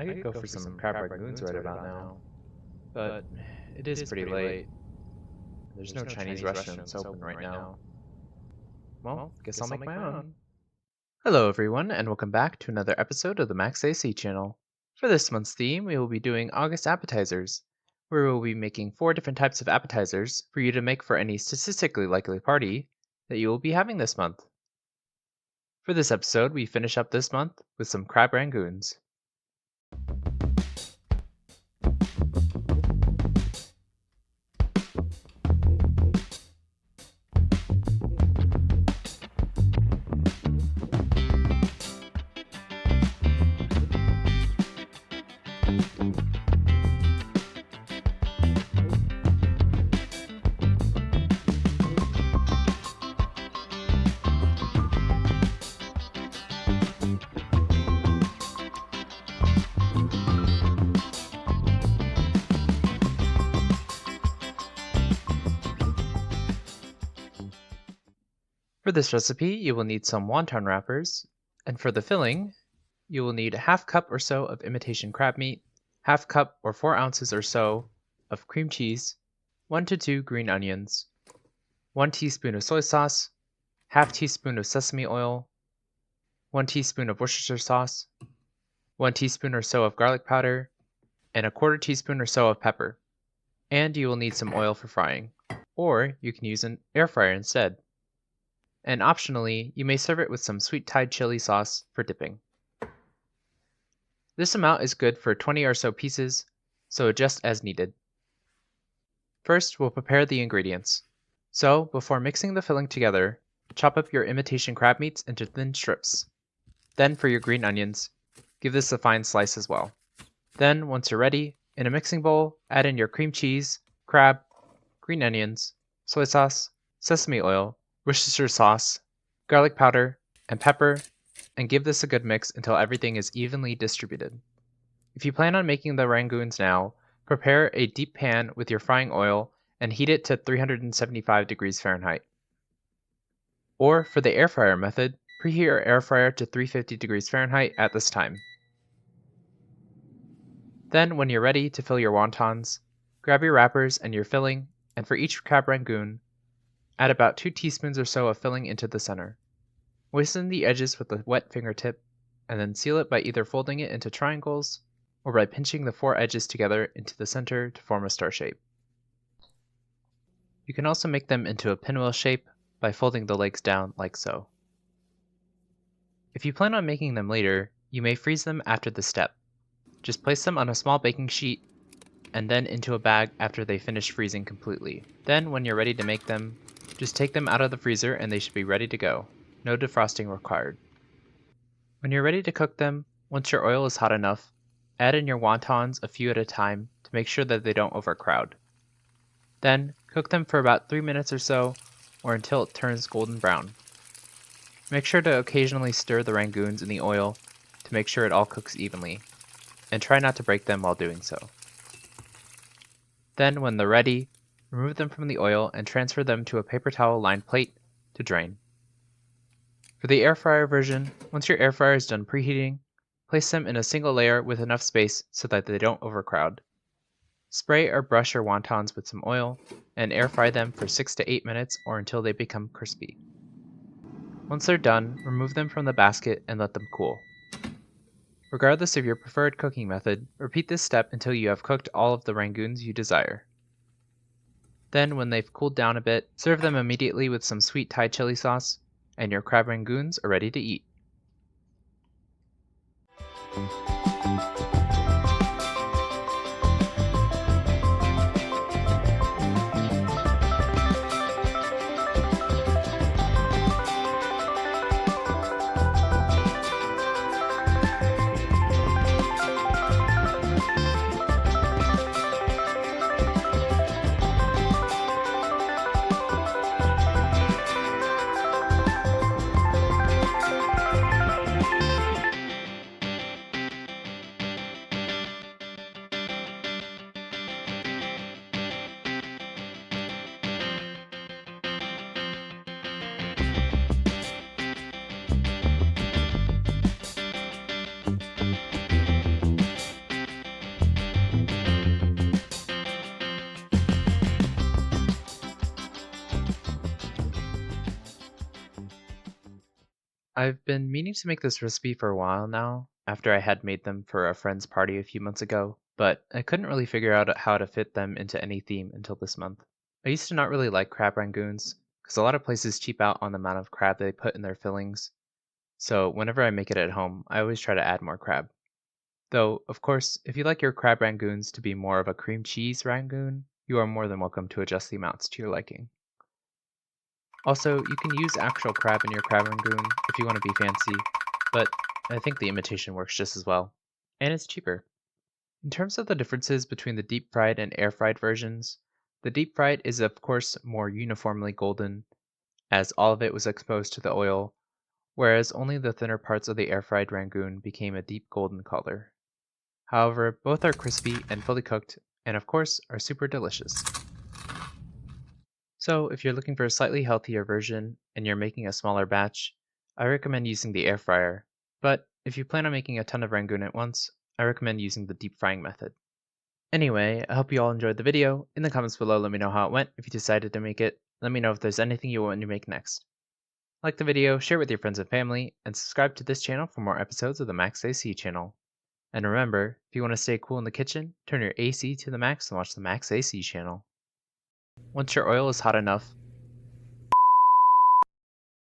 I could go for some crab rangoons right about now, but it is pretty late. There's no Chinese restaurants open right now. Well, guess I'll make my own. Hello everyone, and welcome back to another episode of the Max AC channel. For this month's theme, we will be doing August Appetizers, where we will be making 4 different types of appetizers for you to make for any statistically likely party that you will be having this month. For this episode, we finish up this month with some crab rangoons. For this recipe, you will need some wonton wrappers, and for the filling, you will need a half cup or so of imitation crab meat, half cup or 4 ounces or so of cream cheese, 1 to 2 green onions, 1 teaspoon of soy sauce, half teaspoon of sesame oil, 1 teaspoon of Worcestershire sauce, 1 teaspoon or so of garlic powder, and a 1/4 teaspoon or so of pepper. And you will need some oil for frying, or you can use an air fryer instead. And optionally, you may serve it with some sweet Thai chili sauce for dipping. This amount is good for 20 or so pieces, so adjust as needed. First, we'll prepare the ingredients. So, before mixing the filling together, chop up your imitation crab meats into thin strips. Then for your green onions, give this a fine slice as well. Then, once you're ready, in a mixing bowl, add in your cream cheese, crab, green onions, soy sauce, sesame oil, Worcestershire sauce, garlic powder, and pepper, and give this a good mix until everything is evenly distributed. If you plan on making the rangoons now, prepare a deep pan with your frying oil and heat it to 375 degrees Fahrenheit. Or for the air fryer method, preheat your air fryer to 350 degrees Fahrenheit at this time. Then, when you're ready to fill your wontons, grab your wrappers and your filling, and for each crab rangoon, add about 2 teaspoons or so of filling into the center. Moisten the edges with a wet fingertip, and then seal it by either folding it into triangles or by pinching the 4 edges together into the center to form a star shape. You can also make them into a pinwheel shape by folding the legs down like so. If you plan on making them later, you may freeze them after this step. Just place them on a small baking sheet and then into a bag after they finish freezing completely. Then, when you're ready to make them, just take them out of the freezer and they should be ready to go. No defrosting required. When you're ready to cook them, once your oil is hot enough, add in your wontons a few at a time to make sure that they don't overcrowd. Then, cook them for about 3 minutes or so, or until it turns golden brown. Make sure to occasionally stir the rangoons in the oil to make sure it all cooks evenly, and try not to break them while doing so. Then, when they're ready, remove them from the oil and transfer them to a paper towel lined plate to drain. For the air fryer version, once your air fryer is done preheating, place them in a single layer with enough space so that they don't overcrowd. Spray or brush your wontons with some oil and air fry them for 6 to 8 minutes or until they become crispy. Once they're done, remove them from the basket and let them cool. Regardless of your preferred cooking method, repeat this step until you have cooked all of the rangoons you desire. Then, when they've cooled down a bit, serve them immediately with some sweet Thai chili sauce, and your crab rangoons are ready to eat. I've been meaning to make this recipe for a while now, after I had made them for a friend's party a few months ago, but I couldn't really figure out how to fit them into any theme until this month. I used to not really like crab rangoons, because a lot of places cheap out on the amount of crab they put in their fillings, so whenever I make it at home, I always try to add more crab. Though, of course, if you like your crab rangoons to be more of a cream cheese rangoon, you are more than welcome to adjust the amounts to your liking. Also, you can use actual crab in your crab rangoon if you want to be fancy, but I think the imitation works just as well. And it's cheaper. In terms of the differences between the deep fried and air fried versions, the deep fried is of course more uniformly golden, as all of it was exposed to the oil, whereas only the thinner parts of the air fried rangoon became a deep golden color. However, both are crispy and fully cooked, and of course are super delicious. So, if you're looking for a slightly healthier version and you're making a smaller batch, I recommend using the air fryer. But if you plan on making a ton of Rangoon at once, I recommend using the deep frying method. Anyway, I hope you all enjoyed the video. In the comments below, let me know how it went if you decided to make it. Let me know if there's anything you want me to make next. Like the video, share it with your friends and family, and subscribe to this channel for more episodes of the Max AC channel. And remember, if you want to stay cool in the kitchen, turn your AC to the max and watch the Max AC channel. Once your oil is hot enough,